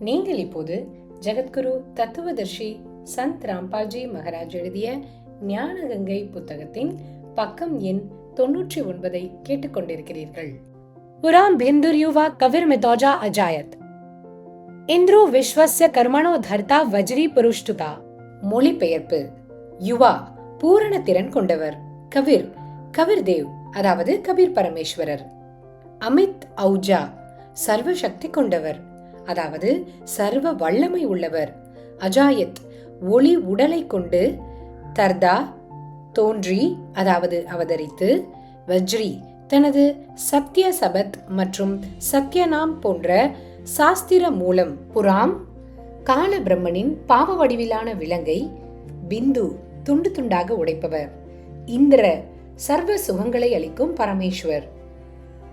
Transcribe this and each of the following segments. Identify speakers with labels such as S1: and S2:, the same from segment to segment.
S1: நீங்கள் இப்போது ஜெகத்குரு தத்துவதர்ஷி சந்த் ராம்பால்ஜி மகாராஜ் எழுதிய ஞானகங்கை புத்தகத்தின் பக்கம் எண் 99 கேட்டுக்கொண்டிருக்கிறீர்கள். புராம் பிந்துர்யுவா கவிர் மிதோஜா அஜாயத் இந்திரு விஸ்வஸ்ய கர்மணோ தர்த்தா வஜ்ரி புருஷ்டுதா. மொழிபெயர்ப்பு: யுவா பூரண திறன் கொண்டவர், கவிர் கவிர்தேவ் அதாவது கபீர் பரமேஸ்வரர், அமித் ஔஜா சர்வ சக்தி கொண்டவர் அதாவது சர்வ வல்லமை உள்ளவர், அஜாயத் ஒளி உடலை கொண்டு, தர்தா தோன்றி அதாவது அவதரித்து, வஜ்ரி தனது சத்ய சபத் மற்றும் சத்யநாம் போன்ற சாஸ்திர மூலம், புராம் கால பிரம்மனின் பாவ வடிவிலான விலங்கை பிந்து துண்டு துண்டாக உடைப்பவர், இந்திர சர்வ சுகங்களை அளிக்கும் பரமேஸ்வர்,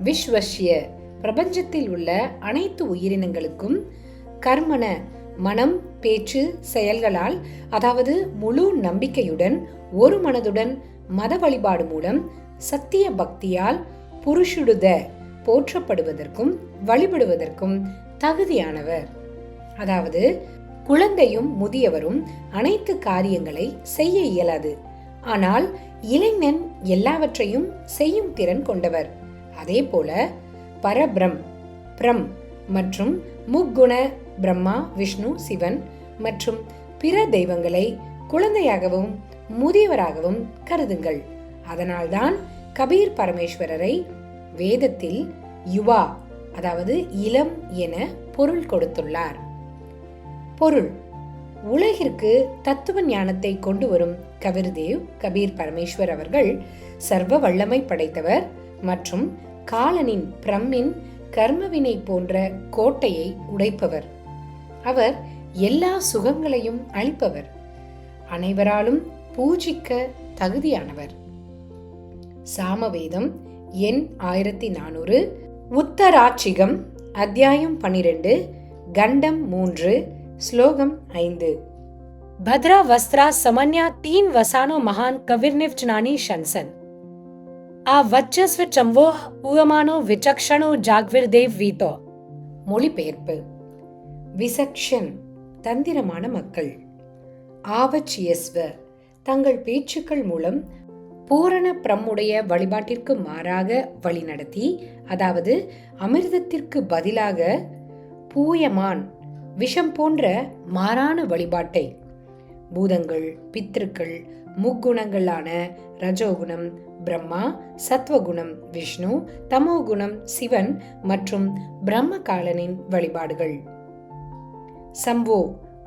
S1: விஸ்வஸ்ய பிரபஞ்சத்தில் உள்ள அனைத்து உயிரினங்களுக்கும், கர்மன மனம் பேச்சு செயல்களால் அதாவது முழு நம்பிக்கையுடன் ஒரு மனதுடன் மத வழிபாடு மூலம் சத்திய பக்தியால் புருஷுடுத போற்றப்படுவதற்கும் வழிபடுவதற்கும் தகுதியானவர். அதாவது குழந்தையும் முதியவரும் அனைத்து காரியங்களை செய்ய இயலாது, ஆனால் இளைஞன் எல்லாவற்றையும் செய்யும் திறன் கொண்டவர். அதே போல பரபிரம் பிரம் மற்றும் முக்குண பிரம்மா விஷ்ணு சிவன் மற்றும் பிற தெய்வங்களை குழந்தையாகவும் முதியவராகவும் கருதுங்கள். அதனால்தான் கபீர் பரமேஸ்வரரை வேதத்தில் யுவா அதாவது இளம் என பொருள் கொடுத்துள்ளார். பொருள்: உலகிற்கு தத்துவ ஞானத்தை கொண்டு வரும் கவிர்தேவ் கபீர் பரமேஸ்வர் அவர்கள் சர்வ வல்லமை படைத்தவர் மற்றும் காலனின் பிரம்மின் கர்மவினை போன்ற கோட்டையை உடைப்பவர். அவர் எல்லா சுகங்களையும் அளிப்பவர், அனைவராலும் பூஜிக்க தகுதியானவர். சாமவேதம் எண் 1400, உத்தராட்சிகம் அத்தியாயம் 12, கண்டம் 3, ஸ்லோகம் 5. भद्रा वस्त्रा समन्या 3 वसानो महान कविर्निवचनानी शंसन आ वच्चस्व चंवो उयमानो विचक्षणो जाग्विर्देव வீதோ. மொழிபெயர்ப்பு: விசக்ஷன் தந்திரமான மக்கள், ஆவச்சியஸ்வ தங்கள் பேச்சுக்கள் மூலம் பூரண பிரம்முடைய வழிபாட்டிற்கு மாறாக வழிநடத்தி, அதாவது அமிர்தத்திற்கு பதிலாக பூயமான் விஷம் போன்ற மாறான வழிபாட்டை, பூதங்கள் பித்ருக்கள் முக்குணங்களான ரஜோகுணம் பிரம்மா, சத்வகுணம் விஷ்ணு, தமோகுணம் சிவன் மற்றும் பிரம்ம காலனின் வழிபாடுகள், சம்போ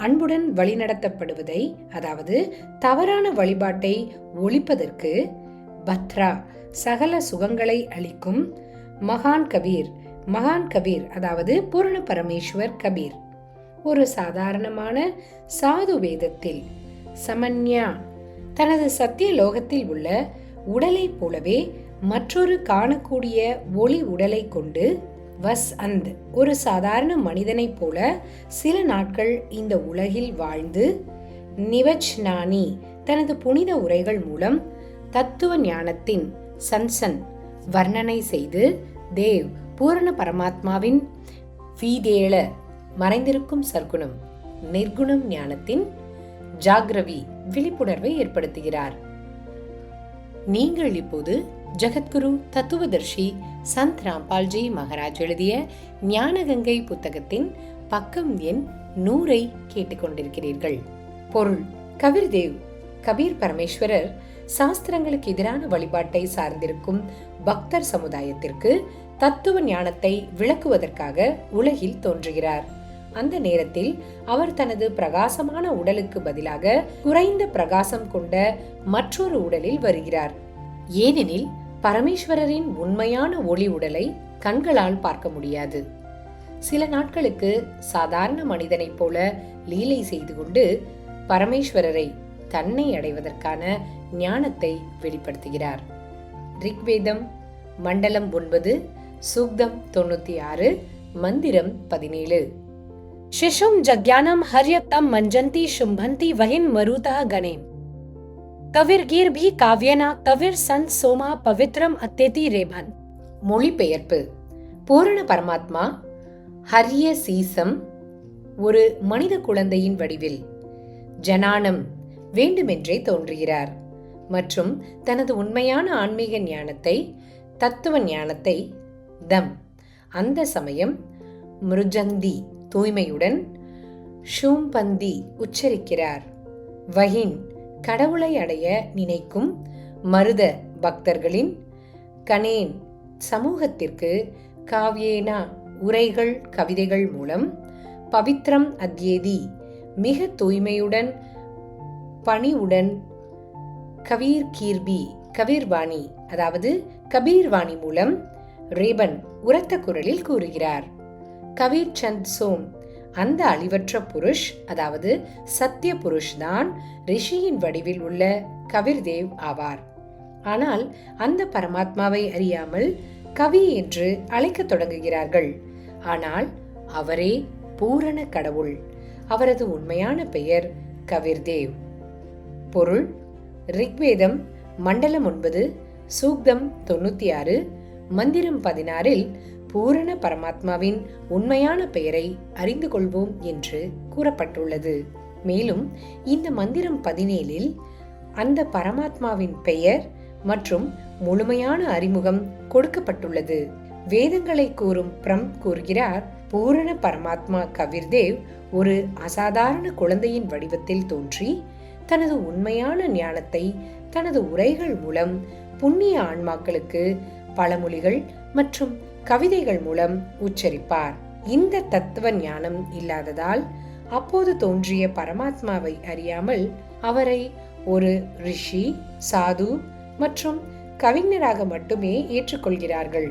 S1: அன்புடன் வழிநடத்தப்படுவதை அதாவது தவறான வழிபாட்டை ஒழிப்பதற்கு, பத்ரா சகல சுகங்களை அளிக்கும் மகான் கபீர், மகான் கபீர் அதாவது பூரண பரமேஸ்வர் கபீர். ஒரு சாதாரணமான சாது வேதத்தில் சமன்யா தனது சத்திய லோகத்தில் உள்ள உடலை போலவே மற்றொரு காணக்கூடிய ஒளி உடலை கொண்டு, வஸ் அந்த் ஒரு சாதாரண மனிதனைப் போல சில நாட்கள் இந்த உலகில் வாழ்ந்து, நிவச்னானி தனது புனித உரைகள் மூலம் தத்துவ ஞானத்தின் சன்சன் வர்ணனை செய்து, தேவ் பூரண பரமாத்மாவின் வீதேள மறைந்திருக்கும் சர்க்குணம் நிர்குணம் ஞானத்தின் ஜாக்ரவி விழிப்புணர்வை ஏற்படுத்துகிறார். நீங்கள் இப்போது ஜெகத்குரு தத்துவதர்ஷி சந்த் ராம்பால்ஜி மகாராஜ் எழுதிய ஞானகங்கை புத்தகத்தின் பக்கம் எண் 100 கேட்டுக்கொண்டிருக்கிறீர்கள். பொருள்: கவிர்தேவ் கபீர் பரமேஸ்வரர் சாஸ்திரங்களுக்கு எதிரான வழிபாட்டை சார்ந்திருக்கும் பக்தர் சமுதாயத்திற்கு தத்துவ ஞானத்தை விளக்குவதற்காக உலகில் தோன்றுகிறார். அந்த நேரத்தில் அவர் தனது பிரகாசமான உடலுக்கு பதிலாக குறைந்த பிரகாசம் கொண்ட மற்றொரு உடலில் வருகிறார். ஏனெனில் பரமேஸ்வரரின் உண்மையான ஒளி உடலை கண்களால் பார்க்க முடியாது. சில நாட்களுக்கு சாதாரண மனிதனைப் போல லீலை செய்து கொண்டு பரமேஸ்வரரை தன்னை அடைவதற்கான ஞானத்தை வெளிப்படுத்துகிறார். ரிக்வேதம் மண்டலம் 9, சூக்தம் 96, மந்திரம் 17. शिशुम जज्ञानम हर्यतम मंजंती शुंभंती वहिन मरुतः गणेम कविर्गीर भी काव्यना कविर संत सोमा पवित्रम अत्यति रेभन. மொழிபெயர்ப்பு: பூரண பரமாத்மா ஹரிய சீசம் ஒரு மனித குழந்தையின் வடிவில் ஜனானம் வேண்டுமென்றே தோன்றுகிறார் மற்றும் தனது உண்மையான ஆன்மீக ஞானத்தை, தத்துவ ஞானத்தை தம் அந்த சமயம் மிருஜந்தி தூய்மையுடன் ஷூம்பந்தி உச்சரிக்கிறார். வஹின் கடவுளை அடைய நினைக்கும் மருத பக்தர்களின் கனேன் சமூகத்திற்கு காவ்யேனா உரைகள் கவிதைகள் மூலம் பவித்ரம் அத்யேதி மிக தூய்மையுடன் பணிவுடன் கபீர் கீர்பி கபீர்வாணி அதாவது கபீர்வாணி மூலம் ரேபன் உரத்த குரலில் கூறுகிறார். கபீர் சந்த் சோம் அந்த அழிவற்ற புருஷ் அதாவது சத்திய புருஷ் தான் ரிஷியின் வடிவில் உள்ள கபீர்தேவ் ஆவார். ஆனால் அந்த பரமாத்மாவை அறியாமல் கவி என்று அழைக்க தொடங்குகிறார்கள். ஆனால் அவரே பூரண கடவுள். அவரது உண்மையான பெயர் கபீர்தேவ். பொருள்: ரிக்வேதம் மண்டலம் 9 சூக்தம் 96 மந்திரம் 16 பூரண பரமாத்மாவின் உண்மையான பெயரை அறிந்து கொள்வோம் என்று கூறப்பட்டுள்ளது. மேலும் இந்த மந்திரம் 17 அந்த பரமாத்மாவின் பெயர் மற்றும் முழுமையான அறிமுகம் கொடுக்கப்பட்டுள்ளது. வேதங்களை கூறும் பிரம் கூறுகிறார், பூரண பரமாத்மா கபீர்தேவ் ஒரு அசாதாரண குழந்தையின் வடிவத்தில் தோன்றி தனது உண்மையான ஞானத்தை தனது உரைகள் மூலம் புண்ணிய ஆன்மாக்களுக்கு பழமொழிகள் மற்றும் கவிதைகள் மூலம் உச்சரிப்பார். இந்த தத்துவ ஞானம் இல்லாததால் அப்போது தோன்றிய பரமாத்மாவை அறியாமல் அவரை ஒரு ரிஷி, சாது மற்றும் கவிஞராக மட்டுமே ஏற்றுக்கொள்கிறார்கள்.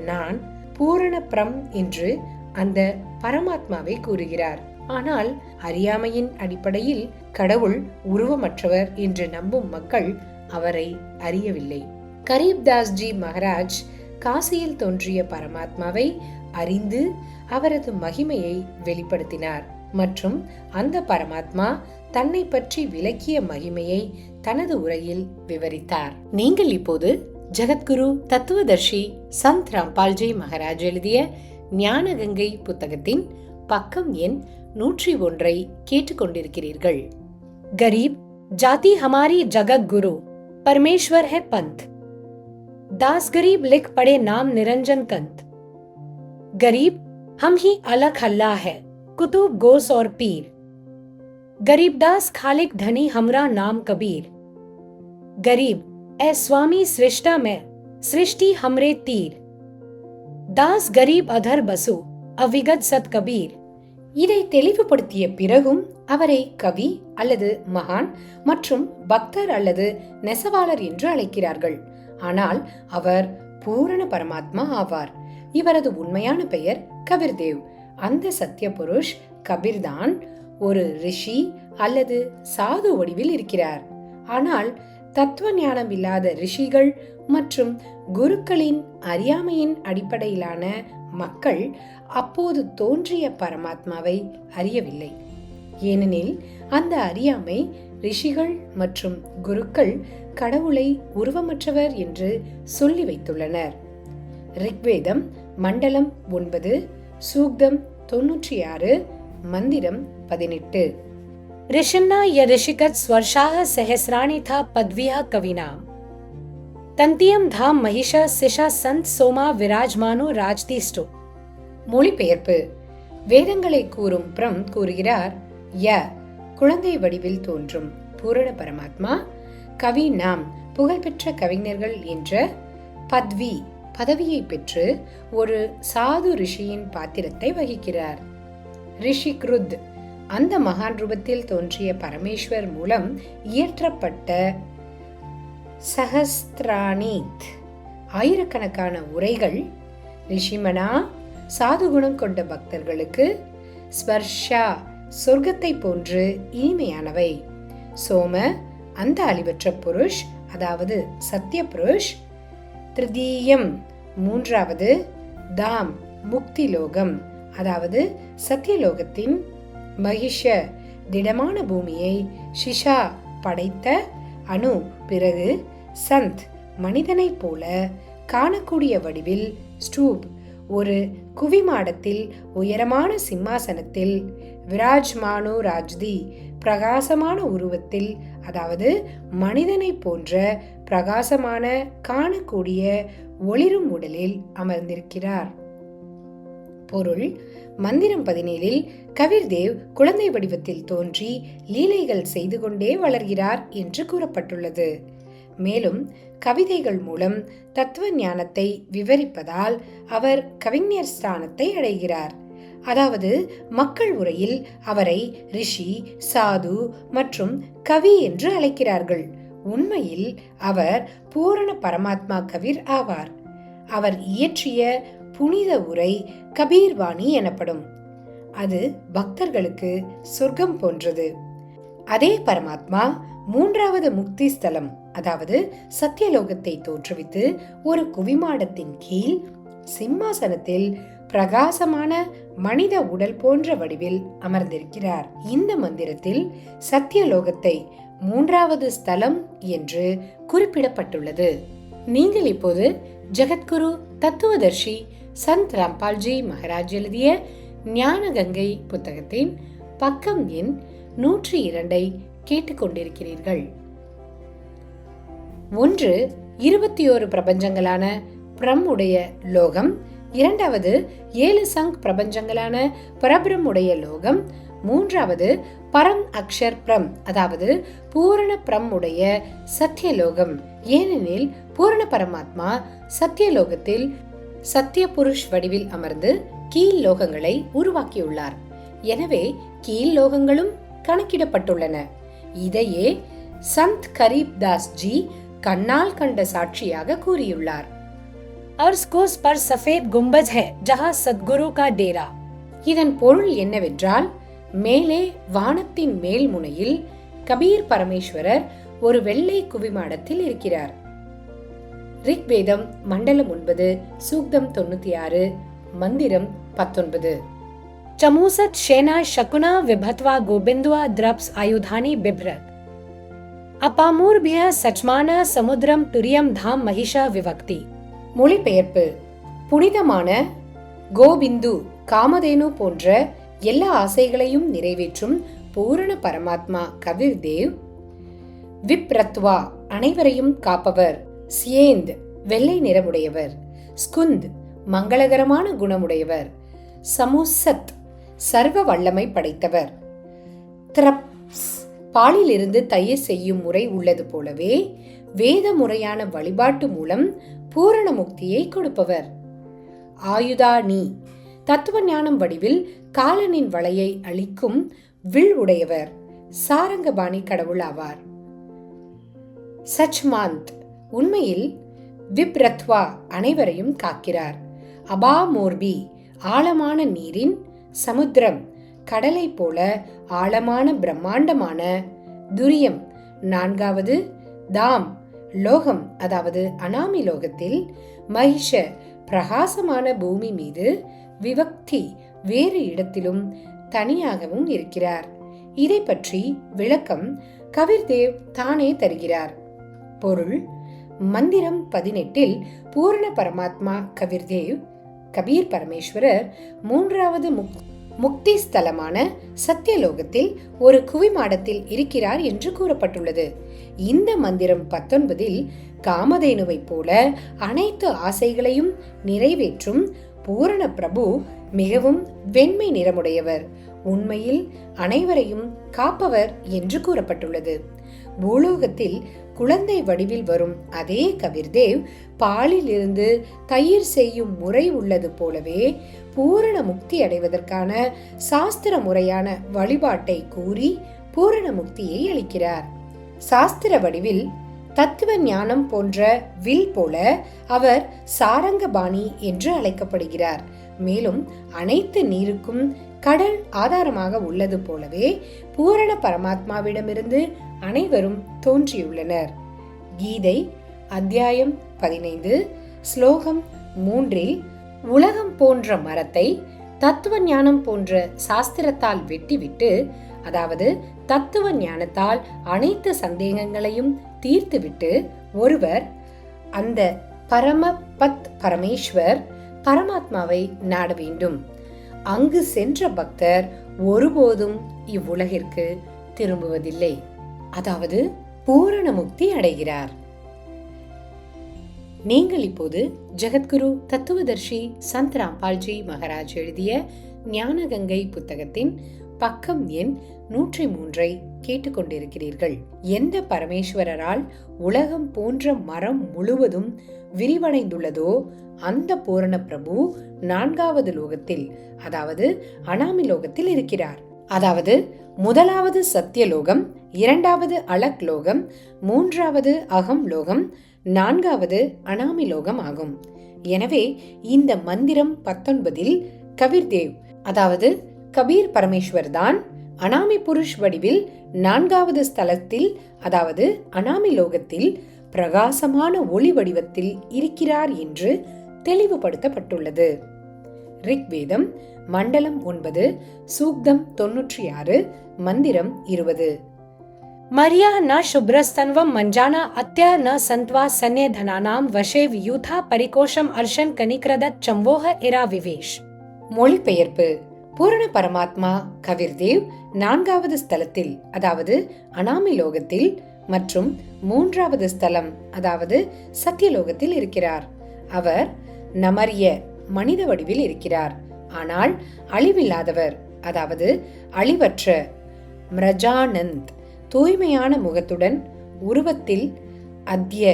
S1: நான் பூரண பிரம் என்று அந்த பரமாத்மாவை கூறுகிறார். ஆனால் அறியாமையின் அடிப்படையில் கடவுள் உருவமற்றவர் என்று நம்பும் மக்கள் அவரை அறியவில்லை. கரீப்தாஸ்ஜி மகாராஜ் காசியில் தோன்றிய பரமாத்மாவை அறிந்து அவரது மகிமையை வெளிப்படுத்தினார் மற்றும் அந்த பரமாத்மா தன்னை பற்றி விளக்கிய மகிமையை தனது உரையில் விவரித்தார். நீங்கள் இப்போது ஜகத்குரு தத்துவதர்ஷி சந்த் ராம்பால்ஜி மகாராஜ் எழுதிய ஞான கங்கை புத்தகத்தின் பக்கம் எண் 101 கேட்டுக்கொண்டிருக்கிறீர்கள். गरीब जाति हमारी जगत गुरु परमेश्वर है पंथ, दास गरीब लिख पड़े नाम निरंजन कंत, गरीब हम ही अलग हल्ला है कुतुब गोस और पीर, गरीब दास खालिक धनी हमरा नाम कबीर, गरीब ए स्वामी सृष्टा में सृष्टि हमरे तीर, दास गरीब अधर बसु अविगत सत कबीर. இதை தெளிவுபடுத்திய பிறகும் அவரை கவி அல்லது மகான் மற்றும் பக்தர் அல்லது நெசவாளர் என்று அழைக்கிறார்கள். ஆனால் அவர் பூரண பரமாத்மா ஆவார். இவரது உண்மையான பெயர் கபீர்தேவ். அந்த சத்திய புருஷ் கபீர்தான் ஒரு ரிஷி அல்லது சாது வடிவில் இருக்கிறார். ஆனால் தத்துவ ஞானம் இல்லாத ரிஷிகள் மற்றும் குருக்களின் அறியாமையின் அடிப்படையிலான மக்கள் அப்போது தோன்றிய பரமாத்மாவை அறியவில்லை. ஏனெனில் அந்த அறியாமை ரிஷிகள் மற்றும் குருக்கள் கடவுளை உருவமற்றவர் என்று சொல்லி வைத்துள்ளனர். ரிக்வேதம் மண்டலம் 9 சூக்தம் 96 மந்திரம் 18. ऋषिन्ना यऋषिकत स्वर्षाः सहस्राणि था पद्विया कविनाम तंतियम धाम महिषा सिषा संत सोमा विराजमानो राजतीष्टो. மொழிபெயர்ப்பு. வேதங்களை கூறும் பிரம் கூறுகிறார், ய குழந்தை வடிவில் தோன்றும் பூரண பரமாத்மா, கவி நாம் புகழ்பெற்ற கவிஞர்கள் என்ற பத்வி பதவியை பெற்று ஒரு சாது ரிஷியின் பாத்திரத்தை வகிக்கிறார். ரிஷி கிருத் அந்த மகான் ரூபத்தில் தோன்றிய பரமேஸ்வர் மூலம் இயற்றப்பட்ட சஹஸ்திரானீத் ஆயிரக்கணக்கான உரைகள் ரிஷிமனா சாதுகுணம் கொண்ட பக்தர்களுக்கு ஸ்பர்ஷா சொர்க்கத்தை போன்று இனிமையானவை. சோம அந்த அழிவற்ற புருஷ் அதாவது சத்திய புருஷ், திருதீயம் மூன்றாவது, தாம் முக்தி லோகம் அதாவது சத்தியலோகத்தின், மகிஷ திடமான பூமியை, ஷிஷா படைத்த, அணு பிறகு, சந்த் மனிதனை போல காணக்கூடிய வடிவில், ஸ்டூப் ஒரு குவிமாடத்தில் உயரமான சிம்மாசனத்தில் விராஜ்மானு ராஜ்தி பிரகாசமான உருவத்தில், அதாவது மனிதனை போன்ற பிரகாசமான காணக்கூடிய ஒளிரும் உடலில் அமர்ந்திருக்கிறார். பொருள்: மந்திரம் 17 கபீர்தேவ் குழந்தை வடிவத்தில் தோன்றி லீலைகள் செய்து கொண்டே வளர்கிறார் என்று கூறப்பட்டுள்ளது. மேலும் கவிதைகள் மூலம் தத்துவ ஞானத்தை விவரிப்பதால் அவர் கவிஞர் ஸ்தானத்தை அடைகிறார். அதாவது மக்கள் உரையில் அவரை ரிஷி, சாது மற்றும் கவி என்று அழைக்கிறார்கள். உண்மையில் அவர் பூரண பரமாத்மா கபீர் ஆவார். அவர் இயற்றிய புனித உரை கபீர் வாணி எனப்படும். அது பக்தர்களுக்கு சொர்க்கம் போன்றது. அதே பரமாத்மா மூன்றாவது முக்தி ஸ்தலம், அதாவது சத்தியலோகத்தை தோற்றுவித்து ஒரு குவிமாடத்தின் கீழ் சிம்மாசனத்தில் பிரகாசமான மனித உடல் போன்ற வடிவில் அமர்ந்திருக்கிறார். இந்த மந்திரத்தில் சத்தியலோகத்தை மூன்றாவது ஸ்தலம் என்று குறிப்பிடப்பட்டுள்ளது. நீங்கள் இப்போது ஜெகத்குரு தத்துவதர்ஷி சந்த் ராம்பால்ஜி மகாராஜ் எழுதிய ஞான கங்கை புத்தகத்தின் பக்கம் எண் 102 கேட்டுக்கொண்டிருக்கிறீர்கள். 1 21 பிரபஞ்சங்களான பிரம் உடைய லோகம், 2வது 7 சங்க் பிரபஞ்சங்களான பரபிரம் உடைய லோகம், 3வது பரம் அக்ஷர் பிரம், அதாவது பூரண பிரம் உடைய சத்தியலோகம். ஏனெனில் பூரண பரமாத்மா சத்தியலோகத்தில் சத்திய புருஷ் வடிவில் அமர்ந்து கீழ் லோகங்களை உருவாக்கியுள்ளார். எனவே கீழ் லோகங்களும் கணக்கிடப்பட்டுள்ளன. இதையே சந்த் கரீப் தாஸ் ஜி கண்ணால் கண்ட சாட்சியாக கூறியுள்ளார்.
S2: अर्श कोस पर सफेद गुंबज है जहां सद्गुरु का डेरा.
S1: இதன் பொருள் என்னவென்றால், மேலே வானத்தின் மேல் முனையில் கபீர் பரமேஸ்வரர் ஒரு வெள்ளை குவிமாடத்தில் இருக்கிறார். ரிக்வேதம் மண்டலம் 9 சூக்தம் 96 மந்திரம் 19.
S2: चमूसत शेना शकुना विभत्वा गोबिंदवा द्रप्स आयुधानी बिभ्रत अपामूर्भ्य सचमान समुद्रम तुरियम धाम महिषा विभक्ति.
S1: மொழிபெயர்ப்பு: புனிதமான கோபிந்து காமதேனு போன்ற எல்லா ஆசைகளையும் நிறைவேற்றும் பூரண பரமாத்மா கபீர் தேவ், விப்ரத்வா அனைவரையும் காப்பவர், சியேந்த் வெள்ளை நிறமுடையவர், ஸ்குந்த் மங்களகரமான குணமுடையவர், சமுசத் சர்வ வல்லமை படைத்தவர், திரப்ஸ் பாலிலிருந்து தயிர் செய்யும் முறை உள்ளது போலவே வேத முறையான வழிபாட்டு மூலம் பூரண முக்தியை கொடுப்பவர், ஆயுதானி தத்துவ ஞானம் வடிவில் காலனின் வளையை அளிக்கும் வில் உடையவர், சாரங்கபாணி கடவுள் ஆவார். சச்மாந்த் உண்மையில் விப்ரத்வா அனைவரையும் காக்கிறார். அபாமோர்பி ஆழமான நீரின், சமுத்திரம் கடலை போல ஆழமான பிரம்மாண்டமான, துரியம் 4வது, தாம் லோகம் அதாவது அனாமி லோகத்தில், மகிஷ பிரகாசமான பூமி மீது, விவக்தி வேறு இடத்திலும் தனியாகவும் இருக்கிறார். இதை பற்றி விளக்கம் கபீர்தேவ் தானே தருகிறார். பொருள்: மந்திரம் 18 பூரண பரமாத்மா கபீர்தேவ், கபீர் பரமேஸ்வரர் மூன்றாவது முக்தி ஸ்தலமான சத்தியலோகத்தில் ஒரு குவிமாடத்தில் இருக்கிறார் என்று கூறப்பட்டுள்ளது. இந்த மந்திரம் 19 காமதேனுவை போல அனைத்து ஆசைகளையும் நிறைவேற்றும் பூரண பிரபு மிகவும் வெண்மை நிறமுடையவர், உண்மையில் அனைவரையும் காப்பவர் என்று கூறப்பட்டுள்ளது. பூலோகத்தில் குழந்தை வடிவில் வரும் அதே கபீர்தேவ் பாலில் இருந்து தயிர் செய்யும் முறை உள்ளது போலவே பூரண முக்தி அடைவதற்கான சாஸ்திர முறையான வழிபாட்டை கூறி பூரண முக்தியை அளிக்கிறார். சாஸ்திர வடிவில் தத்துவ ஞானம் போன்ற வில் போல அவர் சாரங்கபாணி என்று அழைக்கப்படுகிறார். மேலும் அனைத்து நீருக்கும் கடல் ஆதாரமாக உள்ளது போலவே பூரண பரமாத்மாவிடமிருந்து அனைவரும் தோன்றியுள்ளனர். கீதை அத்தியாயம் 15 ஸ்லோகம் 3 உலகம் போன்ற மரத்தை தத்துவ ஞானம் போன்ற சாஸ்திரத்தால் வெட்டிவிட்டு, அதாவது தத்துவ ஞானத்தால் அனைத்து சந்தேகங்களையும் தீர்த்துவிட்டு, ஒருவர் அந்த பரமபத் பரமேஸ்வர் பரமாத்மாவை நாட வேண்டும். அங்கு சென்ற பக்தர் ஒருபோதும் இவ்வுலகிற்கு திரும்புவதில்லை, அதாவது பூரண முக்தி அடைகிறார். நீங்கள் இப்போது ஜெகத்குரு தத்துவதர்ஷி சந்த் ராம்பால்ஜி மகாராஜ் எழுதிய ஞானகங்கை புத்தகத்தின் பக்கம் எண் 103 கேட்டுக்கொண்டிருக்கிறீர்கள். எந்த பரமேஸ்வரரால் உலகம் போன்ற மரம் முழுவதும் விரிவடைந்துள்ளதோ அந்த பூரண பிரபு 4வது லோகத்தில், அதாவது அனாமி லோகத்தில் இருக்கிறார். அதாவது முதலாவது சத்தியலோகம், 2வது அலக் லோகம், 3வது அகம் லோகம், 4வது அனாமி லோகம் ஆகும். எனவே இந்த மந்திரம் 19 கபீர்தேவ், அதாவது கபீர் பரமேஸ்வர் தான் அனாமி புருஷ் வடிவில் 4வது ஸ்தலத்தில், அதாவது அனாமி லோகத்தில் பிரகாசமான ஒளி வடிவத்தில் இருக்கிறார் என்று தெளிவுபடுத்தப்பட்டுள்ளது. ரிக்வேதம் மண்டலம் 9 சூக்தம் 96 மந்திரம் 20.
S2: मर्या न शुभ्रस्तन्वं मञ्जाना अत्या न सन्त्वा सन्ये धनानां वशे यूथा परिकोशम अर्शन कनिक्रदत् चम्वोह इरा विवेश.
S1: மொழிபெயர்ப்பு. பூரண பரமாத்மா கபீர்தேவ் 4வது ஸ்தலத்தில், அதாவது அனாமி லோகத்தில் மற்றும் 3வது ஸ்தலம், அதாவது சத்தியலோகத்தில் இருக்கிறார். அவர் நமரிய மனித வடிவில் இருக்கிறார். ஆனால் அழிவில்லாதவர், அதாவது அழிவற்ற மிரஜானந்த் தூய்மையான முகத்துடன் உருவத்தில் அத்ய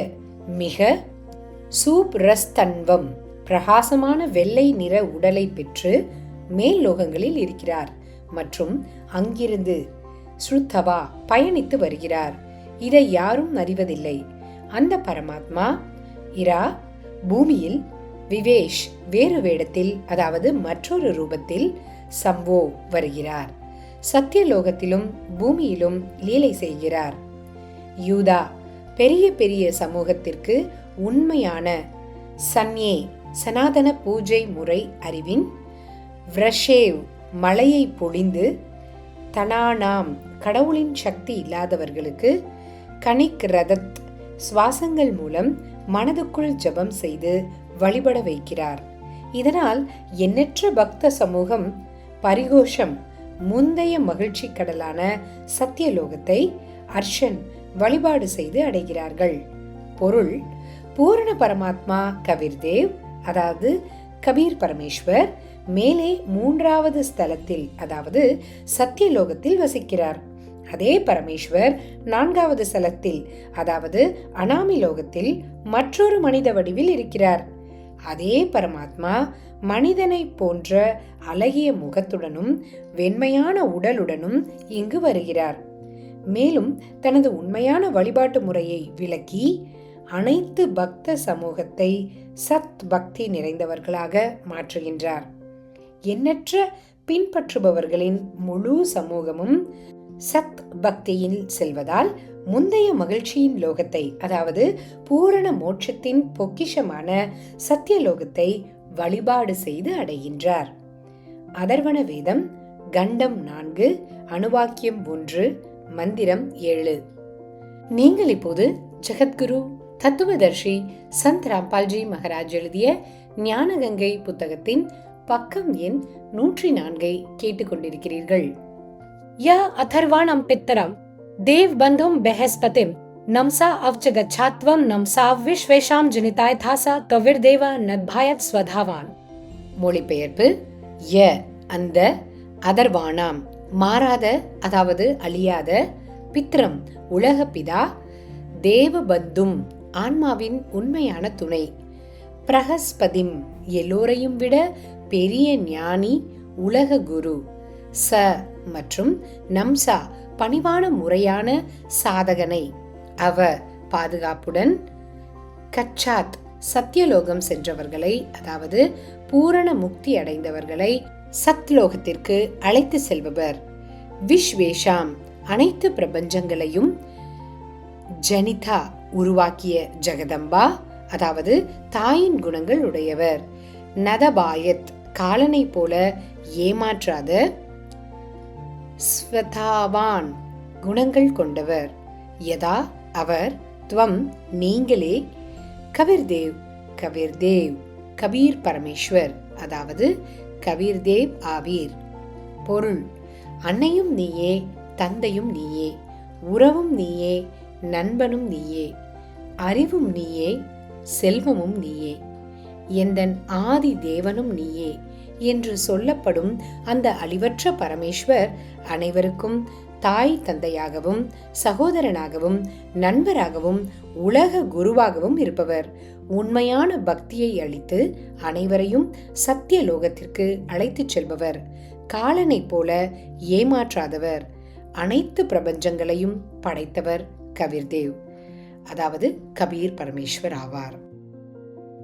S1: மிக சூப்ரஸ்தன்வம் பிரகாசமான வெள்ளை நிற உடலை பெற்று மேல் லோகங்களில் இருக்கிறார் மற்றும் அங்கிருந்து ஸ்ருத்தவா பயணித்து வருகிறார். இதை யாரும் அறிவதில்லை. அந்த பரமாத்மா இரா பூமியில், விவேஷ் வேறு வேடத்தில், அதாவது மற்றொரு ரூபத்தில் சம்போ வருகிறார். சத்தியலோகத்திலும் பூமியிலும் லீலை செய்கிறார். யூதா பெரிய பெரிய சமூகத்திற்கு உண்மையான சன்யே சனாதன பூஜை முறை அறிவின், விரஷேவ் மலையை பொழிந்து, தனானாம் கடவுளின் சக்தி இல்லாதவர்களுக்கு, கணிக் ரதத் சுவாசங்கள் மூலம் மனதுக்குள் ஜபம் செய்து வழிபட வைக்கிறார். இதனால் எண்ணற்ற பக்த சமூகம் பரிகோஷம் முந்தைய மகிழ்ச்சி கடலான சத்தியலோகத்தை அர்ஷன் வழிபாடு செய்து அடைகிறார்கள். பொருள்: பூரண பரமாத்மா கபீர்தேவ், அதாவது கபீர் பரமேஸ்வர் மேலே 3வது ஸ்தலத்தில், அதாவது சத்தியலோகத்தில் வசிக்கிறார். அதே பரமேஸ்வர் 4வது ஸ்தலத்தில், அதாவது அனாமி லோகத்தில் மற்றொரு மனித வடிவில் இருக்கிறார். அதே பரமாத்மா மனிதனை போன்ற அழகிய முகத்துடனும் வெண்மையான உடலுடனும் இங்கு வருகிறார். மேலும் தனது உண்மையான வழிபாட்டு முறையை விளக்கி அனைத்து பக்த சமூகத்தை சத் பக்தி நிறைந்தவர்களாக மாற்றுகின்றார். எண்ணற்ற பின்பற்றுபவர்களின் முழு சமூகமும் சத் பக்தியில் செல்வதால் முந்தைய மகிழ்ச்சியின் லோகத்தை, அதாவது பூரண மோட்சத்தின் பொக்கிஷமான சத்தியலோகத்தை வழிபாடு செய்து அடைகின்றார். அதர்வண வேதம் கண்டம் 4 அணுவாக்கியம் 1 மந்திரம் 7. நீங்கள் இப்போது ஜெகத்குரு தத்துவதர்ஷி சந்த் ராம்பால்ஜி மகாராஜ் எழுதிய ஞானகங்கை புத்தகத்தின் பக்கம் எண் 104 கேட்டுக்கொண்டிருக்கிறீர்கள்.
S2: ய अथर्वाणं पितरं देव बंधुं बृहस्पतिं नमसा अवच गच्छात्वं नमसा विश्वेशां जनिताय थासा कविर्देव नद्भायत स्वधावान.
S1: மொழிபெயர்ப்பு. ய அந்த, அதர்வானாம் மாறாத, அதாவது அழியாத, பித்ரம் உலக பிதா, தேவபந்தும் ஆன்மாவின் உண்மையான துணை, பிரகஸ்பதிம் எல்லோரையும் விட பெரிய ஞானி உலக குரு, ச மற்றும் நம்சா பணிவான முறையான சாதகனை, அவ பாதுகாப்புடன், கச்சாத் சத்தியலோகம் சென்றவர்களை, அதாவது பூரண முக்தி அடைந்தவர்களை சத்லோகத்திற்கு அழைத்து செல்பவர், விஸ்வேஷாம் அனைத்து பிரபஞ்சங்களையும், ஜனிதா உருவாக்கிய ஜெகதம்பா, அதாவது தாயின் குணங்கள் உடையவர், நதபாயத் காலனை போல ஏமாற்றாத, ஸ்வதாவான் குணங்கள் கொண்டவர், யதா அவர், துவம் நீங்களே, கபீர்தேவ் கபீர்தேவ் கபீர் பரமேஸ்வர், அதாவது கபீர் தேவ் ஆவீர். பொருள்: அன்னையும் நீயே, தந்தையும் நீயே, உறவும் நீயே, நண்பனும் நீயே, அறிவும் நீயே, செல்வமும் நீயே, எந்தன் ஆதி தேவனும் நீயே என்று சொல்லப்படும் அந்த அழிவற்ற பரமேஸ்வர் அனைவருக்கும் தாய் தந்தையாகவும் சகோதரனாகவும் நண்பராகவும் உலக குருவாகவும் இருப்பவர். உண்மையான பக்தியை அளித்து அனைவரையும் சத்திய லோகத்திற்கு அழைத்துச் செல்பவர். காலனைப் போல ஏமாற்றாதவர். அனைத்து பிரபஞ்சங்களையும் படைத்தவர் கபீர் தேவ், அதாவது கபீர் பரமேஸ்வர் ஆவார்.